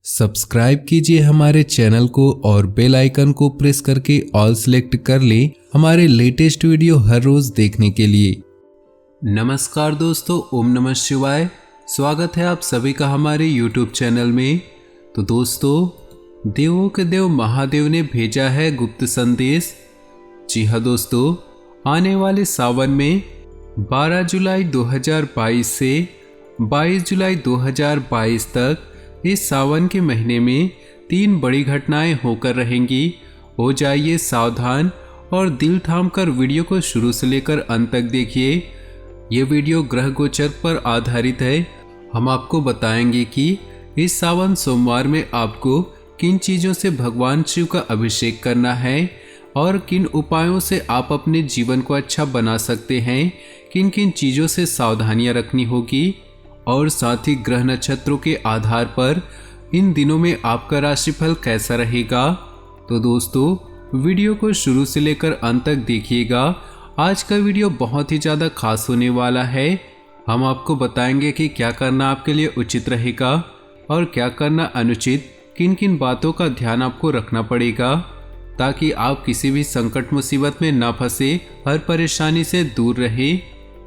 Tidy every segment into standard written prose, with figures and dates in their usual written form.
Subscribe कीजिए हमारे channel को और बेल आइकन को प्रेस करके ऑल सेलेक्ट कर लें हमारे लेटेस्ट वीडियो हर रोज देखने के लिए। नमस्कार दोस्तों, ओम नमः शिवाय। स्वागत है आप सभी का हमारे YouTube चैनल में। तो दोस्तों, देवों के देव महादेव ने भेजा है गुप्त संदेश। जी हाँ दोस्तों, आने वाले सावन में 12 जुलाई 2022 से 22 जुलाई 2022 तक इस सावन के महीने में 3 बड़ी घटनाएं होकर रहेंगी। हो जाइए सावधान और दिल थाम कर वीडियो को शुरू से लेकर अंत तक देखिए। ये वीडियो ग्रह गोचर पर आधारित है। हम आपको बताएंगे कि इस सावन सोमवार में आपको किन चीज़ों से भगवान शिव का अभिषेक करना है और किन उपायों से आप अपने जीवन को अच्छा बना सकते हैं, किन किन चीज़ों से सावधानियां रखनी होगी और साथ ही ग्रह नक्षत्रों के आधार पर इन दिनों में आपका राशिफल कैसा रहेगा। तो दोस्तों, वीडियो को शुरू से लेकर अंत तक देखिएगा। आज का वीडियो बहुत ही ज़्यादा खास होने वाला है। हम आपको बताएंगे कि क्या करना आपके लिए उचित रहेगा और क्या करना अनुचित, किन किन बातों का ध्यान आपको रखना पड़ेगा ताकि आप किसी भी संकट मुसीबत में ना फंसे, हर परेशानी से दूर रहे।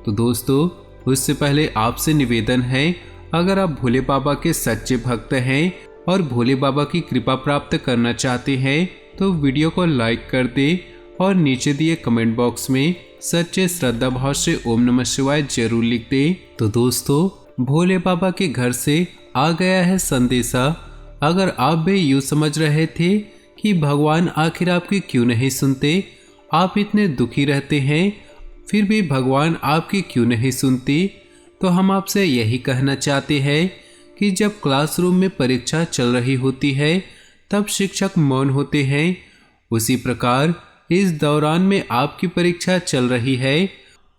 तो दोस्तों, उससे पहले आपसे निवेदन है, अगर आप भोले बाबा के सच्चे भक्त हैं और भोले बाबा की कृपा प्राप्त करना चाहते हैं तो वीडियो को लाइक कर दें और नीचे दिए कमेंट बॉक्स में सच्चे श्रद्धा भाव से ओम नमः शिवाय जरूर लिख दें। तो दोस्तों, भोले बाबा के घर से आ गया है संदेशा। अगर आप भी यूँ समझ रहे थे कि भगवान आखिर आपकी क्यों नहीं सुनते, आप इतने दुखी रहते हैं फिर भी भगवान आपकी क्यों नहीं सुनती, तो हम आपसे यही कहना चाहते हैं कि जब क्लासरूम में परीक्षा चल रही होती है तब शिक्षक मौन होते हैं, उसी प्रकार इस दौरान में आपकी परीक्षा चल रही है,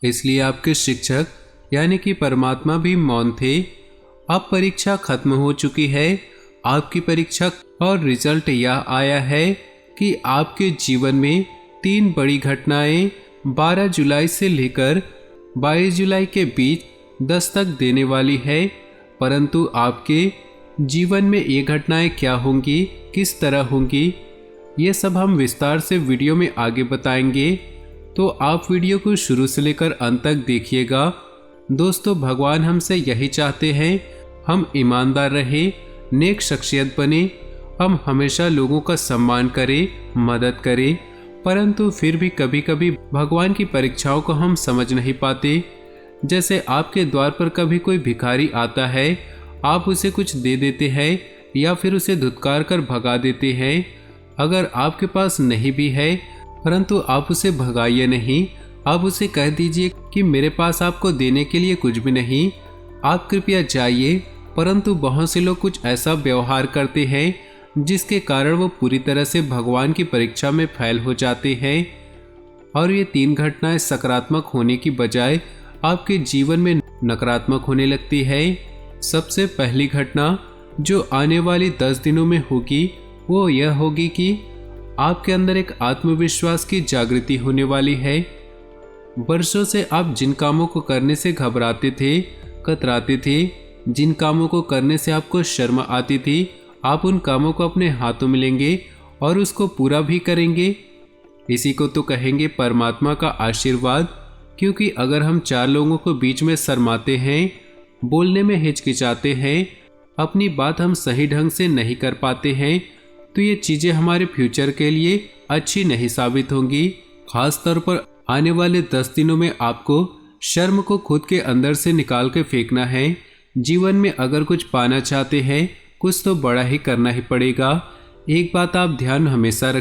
इसलिए आपके शिक्षक यानी कि परमात्मा भी मौन थे। अब परीक्षा खत्म हो चुकी है, आपकी परीक्षा और रिजल्ट यह आया है कि आपके जीवन में 3 बड़ी घटनाएं 12 जुलाई से लेकर 22 जुलाई के बीच दस्तक देने वाली है। परंतु आपके जीवन में ये घटनाएं क्या होंगी, किस तरह होंगी, ये सब हम विस्तार से वीडियो में आगे बताएंगे। तो आप वीडियो को शुरू से लेकर अंत तक देखिएगा। दोस्तों, भगवान हमसे यही चाहते हैं, हम ईमानदार रहें, नेक शख्सियत बने, हम हमेशा लोगों का सम्मान करें, मदद करें। परंतु फिर भी कभी कभी भगवान की परीक्षाओं को हम समझ नहीं पाते। जैसे आपके द्वार पर कभी कोई भिखारी आता है, आप उसे कुछ दे देते हैं या फिर उसे धुतकार कर भगा देते हैं। अगर आपके पास नहीं भी है परंतु आप उसे भगाइए नहीं, आप उसे कह दीजिए कि मेरे पास आपको देने के लिए कुछ भी नहीं, आप कृपया जाइए। परंतु बहुत से लोग कुछ ऐसा व्यवहार करते हैं जिसके कारण वो पूरी तरह से भगवान की परीक्षा में फेल हो जाते हैं और ये 3 घटनाएं सकारात्मक होने की बजाय आपके जीवन में नकारात्मक होने लगती है। सबसे पहली घटना जो आने वाली 10 दिनों में होगी वो यह होगी कि आपके अंदर एक आत्मविश्वास की जागृति होने वाली है। वर्षों से आप जिन कामों को करने से घबराते थे, कतराते थे, जिन कामों को करने से आपको शर्म आती थी, आप उन कामों को अपने हाथों में लेंगे और उसको पूरा भी करेंगे। इसी को तो कहेंगे परमात्मा का आशीर्वाद। क्योंकि अगर हम 4 लोगों को बीच में शर्माते हैं, बोलने में हिचकिचाते हैं, अपनी बात हम सही ढंग से नहीं कर पाते हैं, तो ये चीज़ें हमारे फ्यूचर के लिए अच्छी नहीं साबित होंगी। खास तौर पर आने वाले 10 दिनों में आपको शर्म को खुद के अंदर से निकाल के फेंकना है। जीवन में अगर कुछ पाना चाहते हैं, कुछ तो बड़ा ही करना ही पड़ेगा। एक बात आप ध्यान हमेशा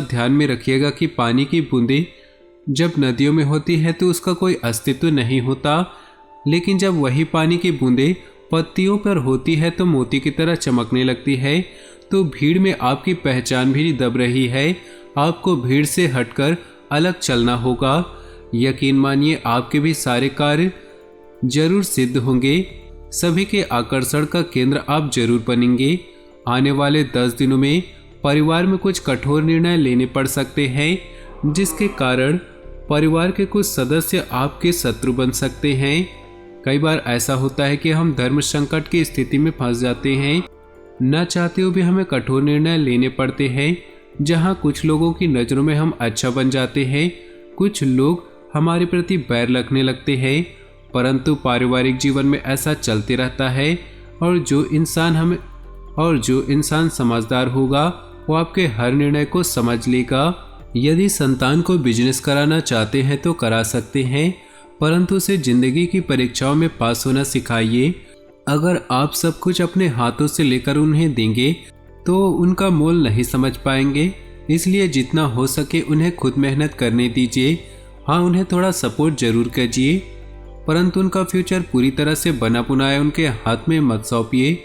ध्यान में रखिएगा कि पानी की बूंदें जब नदियों में होती है तो उसका कोई अस्तित्व नहीं होता, लेकिन जब वही पानी की बूंदें पत्तियों पर होती है तो मोती की तरह चमकने लगती है। तो भीड़ में आपकी पहचान भी दब रही है, आपको भीड़ से हटकर अलग चलना होगा। यकीन मानिए आपके भी सारे कार्य जरूर सिद्ध होंगे, सभी के आकर्षण का केंद्र आप जरूर बनेंगे। आने वाले 10 दिनों में परिवार में कुछ कठोर निर्णय लेने पड़ सकते हैं जिसके कारण परिवार के कुछ सदस्य आपके शत्रु बन सकते हैं। कई बार ऐसा होता है कि हम धर्म संकट की स्थिति में फंस जाते हैं। न चाहते हुए भी हमें कठोर निर्णय लेने पड़ते हैं, जहां कुछ लोगों की नज़रों में हम अच्छा बन जाते हैं, कुछ लोग हमारे प्रति बैर रखने लगते हैं। परंतु पारिवारिक जीवन में ऐसा चलते रहता है, और जो इंसान समझदार होगा वो आपके हर निर्णय को समझ लेगा। यदि संतान को बिजनेस कराना चाहते हैं तो करा सकते हैं, परंतु उसे जिंदगी की परीक्षाओं में पास होना सिखाइए। अगर आप सब कुछ अपने हाथों से लेकर उन्हें देंगे तो उनका मोल नहीं समझ पाएंगे। इसलिए जितना हो सके उन्हें खुद मेहनत करने दीजिए। हाँ, उन्हें थोड़ा सपोर्ट जरूर कीजिए, परंतु उनका फ्यूचर पूरी तरह से बना बुनाया उनके हाथ में मत सौंपिए,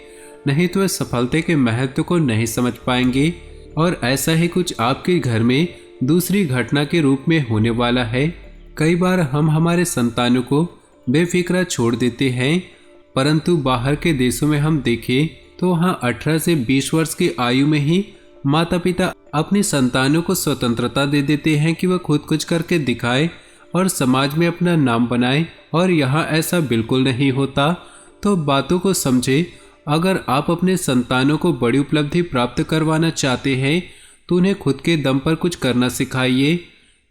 नहीं तो वे सफलता के महत्व को नहीं समझ पाएंगे। और ऐसा ही कुछ आपके घर में दूसरी घटना के रूप में होने वाला है। कई बार हम हमारे संतानों को बेफिक्रा छोड़ देते हैं, परंतु बाहर के देशों में हम देखें तो वहाँ 18 से 20 वर्ष की आयु में ही माता पिता अपनी संतानों को स्वतंत्रता दे देते हैं कि वह खुद कुछ करके दिखाए और समाज में अपना नाम बनाए। और यहाँ ऐसा बिल्कुल नहीं होता। तो बातों को समझे। अगर आप अपने संतानों को बड़ी उपलब्धि प्राप्त करवाना चाहते हैं तो उन्हें खुद के दम पर कुछ करना सिखाइए।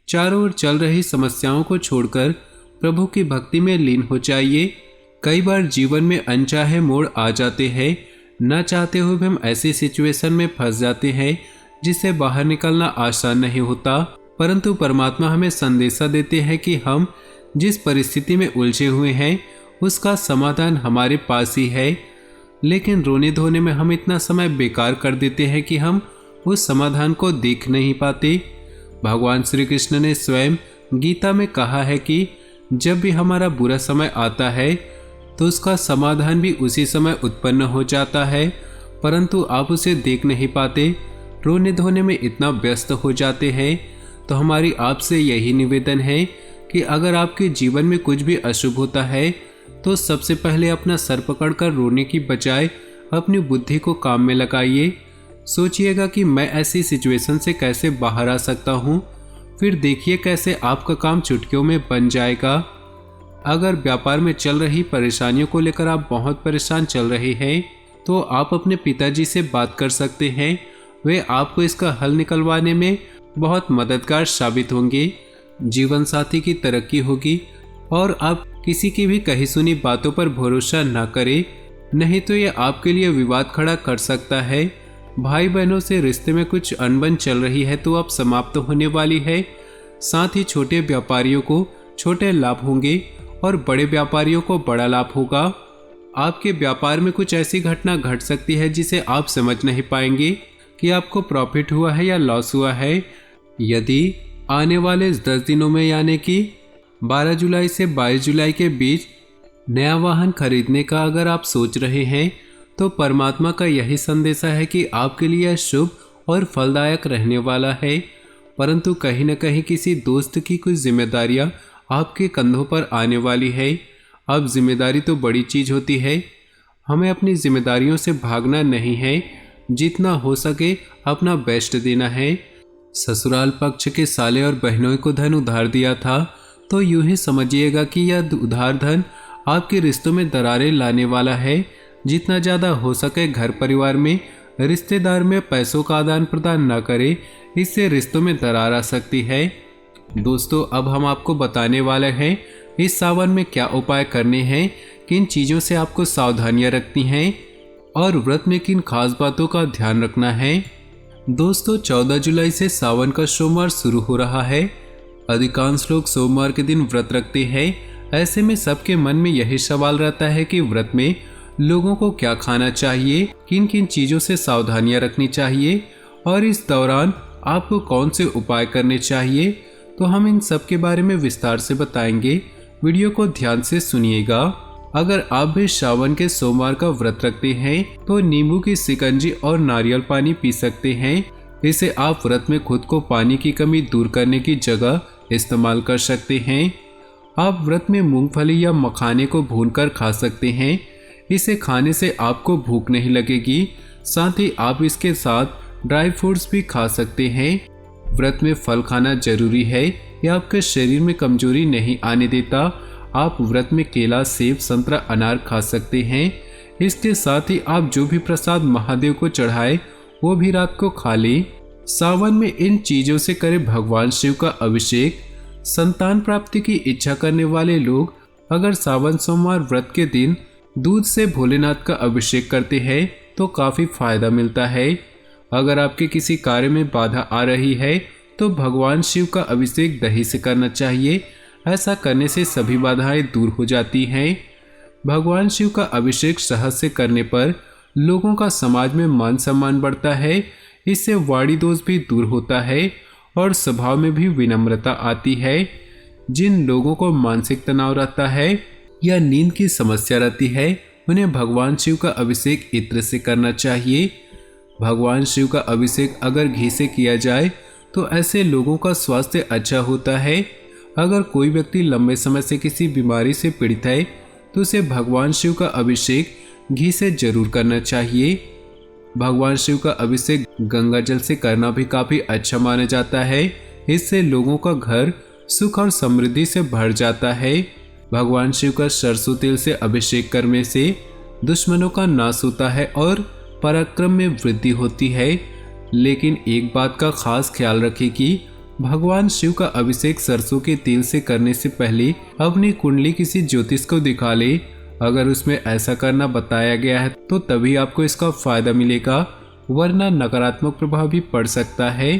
चारों ओर चल रही समस्याओं को छोड़कर प्रभु की भक्ति में लीन हो जाइए। कई बार जीवन में अनचाहे मोड़ आ जाते हैं, न चाहते हुए भी हम ऐसी सिचुएशन में फंस जाते हैं जिससे बाहर निकलना आसान नहीं होता। परंतु परमात्मा हमें संदेशा देते हैं कि हम जिस परिस्थिति में उलझे हुए हैं उसका समाधान हमारे पास ही है। लेकिन रोने धोने में हम इतना समय बेकार कर देते हैं कि हम उस समाधान को देख नहीं पाते। भगवान श्री कृष्ण ने स्वयं गीता में कहा है कि जब भी हमारा बुरा समय आता है तो उसका समाधान भी उसी समय उत्पन्न हो जाता है, परंतु आप उसे देख नहीं पाते, रोने धोने में इतना व्यस्त हो जाते हैं। तो हमारी आपसे यही निवेदन है कि अगर आपके जीवन में कुछ भी अशुभ होता है तो सबसे पहले अपना सर पकड़कर रोने की बजाय अपनी बुद्धि को काम में लगाइए। सोचिएगा कि मैं ऐसी सिचुएशन से कैसे बाहर आ सकता हूँ, फिर देखिए कैसे आपका काम चुटकियों में बन जाएगा। अगर व्यापार में चल रही परेशानियों को लेकर आप बहुत परेशान चल रहे हैं तो आप अपने पिताजी से बात कर सकते हैं। वे आपको इसका हल निकलवाने में बहुत मददगार साबित होंगे। जीवन साथी की तरक्की होगी। और आप किसी की भी कही सुनी बातों पर भरोसा न करें, नहीं तो ये आपके लिए विवाद खड़ा कर सकता है। भाई बहनों से रिश्ते में कुछ अनबन चल रही है तो अब समाप्त होने वाली है। साथ ही छोटे व्यापारियों को छोटे लाभ होंगे और बड़े व्यापारियों को बड़ा लाभ होगा। आपके व्यापार में कुछ ऐसी घटना घट सकती है जिसे आप समझ नहीं पाएंगे कि आपको प्रॉफिट हुआ है या लॉस हुआ है। यदि आने वाले 10 दिनों में यानी कि 12 जुलाई से 22 जुलाई के बीच नया वाहन खरीदने का अगर आप सोच रहे हैं तो परमात्मा का यही संदेशा है कि आपके लिए शुभ और फलदायक रहने वाला है। परंतु कहीं न कहीं किसी दोस्त की कुछ जिम्मेदारियां आपके कंधों पर आने वाली है। अब जिम्मेदारी तो बड़ी चीज़ होती है, हमें अपनी जिम्मेदारियों से भागना नहीं है, जितना हो सके अपना बेस्ट देना है। ससुराल पक्ष के साले और बहनों को धन उधार दिया था तो यूं ही समझिएगा कि यह उधार धन आपके रिश्तों में दरारें लाने वाला है। जितना ज़्यादा हो सके घर परिवार में रिश्तेदार में पैसों का आदान प्रदान न करें, इससे रिश्तों में दरार आ सकती है। दोस्तों, अब हम आपको बताने वाले हैं इस सावन में क्या उपाय करने हैं, किन चीज़ों से आपको सावधानियां रखनी हैं और व्रत में किन खास बातों का ध्यान रखना है। दोस्तों, 14 जुलाई से सावन का सोमवार शुरू हो रहा है। अधिकांश लोग सोमवार के दिन व्रत रखते हैं। ऐसे में सबके मन में यही सवाल रहता है कि व्रत में लोगों को क्या खाना चाहिए, किन किन चीज़ों से सावधानियां रखनी चाहिए और इस दौरान आपको कौन से उपाय करने चाहिए। तो हम इन सब के बारे में विस्तार से बताएंगे, वीडियो को ध्यान से सुनिएगा। अगर आप भी सावन के सोमवार का व्रत रखते हैं तो नींबू की शिकंजी और नारियल पानी पी सकते हैं। इसे आप व्रत में खुद को पानी की कमी दूर करने की जगह इस्तेमाल कर सकते हैं। आप व्रत में मूंगफली या मखाने को भूनकर खा सकते हैं। इसे खाने से आपको भूख नहीं लगेगी। साथ ही आप इसके साथ ड्राई फ्रूट्स भी खा सकते हैं। व्रत में फल खाना जरूरी है, यह आपके शरीर में कमजोरी नहीं आने देता। आप व्रत में केला, सेब, संतरा, अनार खा सकते हैं। इसके साथ ही आप जो भी प्रसाद महादेव को चढ़ाए वो भी रात को खा लें। सावन में इन चीजों से करें भगवान शिव का अभिषेक। संतान प्राप्ति की इच्छा करने वाले लोग अगर सावन सोमवार व्रत के दिन दूध से भोलेनाथ का अभिषेक करते हैं तो काफी फायदा मिलता है। अगर आपके किसी कार्य में बाधा आ रही है तो भगवान शिव का अभिषेक दही से करना चाहिए। ऐसा करने से सभी बाधाएं दूर हो जाती हैं। भगवान शिव का अभिषेक शहद से करने पर लोगों का समाज में मान सम्मान बढ़ता है। इससे वाणी दोष भी दूर होता है और स्वभाव में भी विनम्रता आती है। जिन लोगों को मानसिक तनाव रहता है या नींद की समस्या रहती है उन्हें भगवान शिव का अभिषेक इत्र से करना चाहिए। भगवान शिव का अभिषेक अगर घी से किया जाए तो ऐसे लोगों का स्वास्थ्य अच्छा होता है। अगर कोई व्यक्ति लंबे समय से किसी बीमारी से पीड़ित है तो उसे भगवान शिव का अभिषेक घी से जरूर करना चाहिए। भगवान शिव का अभिषेक गंगा जल से करना भी काफी अच्छा माना जाता है। इससे लोगों का घर सुख और समृद्धि से भर जाता है। भगवान शिव का सरसों तेल से अभिषेक करने से दुश्मनों का नाश होता है और पराक्रम में वृद्धि होती है। लेकिन एक बात का खास ख्याल रखें कि भगवान शिव का अभिषेक सरसों के तेल से करने से पहले अपनी कुंडली किसी ज्योतिष को दिखा ले। अगर उसमें ऐसा करना बताया गया है तो तभी आपको इसका फायदा मिलेगा, वरना नकारात्मक प्रभाव भी पड़ सकता है।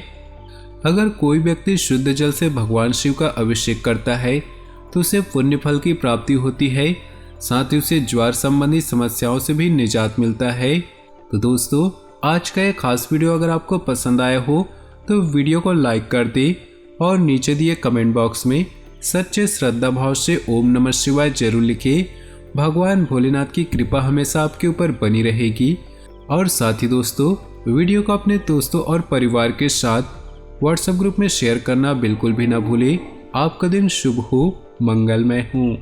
अगर कोई व्यक्ति शुद्ध जल से भगवान शिव का अभिषेक करता है तो उसे पुण्य फल की प्राप्ति होती है। साथ ही उसे ज्वार संबंधी समस्याओं से भी निजात मिलता है। तो दोस्तों, आज का ये खास वीडियो अगर आपको पसंद आया हो तो वीडियो को लाइक कर दे और नीचे दिए कमेंट बॉक्स में सच्चे श्रद्धा भाव से ओम नमः शिवाय जरूर लिखे। भगवान भोलेनाथ की कृपा हमेशा आपके ऊपर बनी रहेगी। और साथ ही दोस्तों, वीडियो को अपने दोस्तों और परिवार के साथ व्हाट्सएप ग्रुप में शेयर करना बिल्कुल भी ना भूलें। आपका दिन शुभ हो, मंगलमय हो।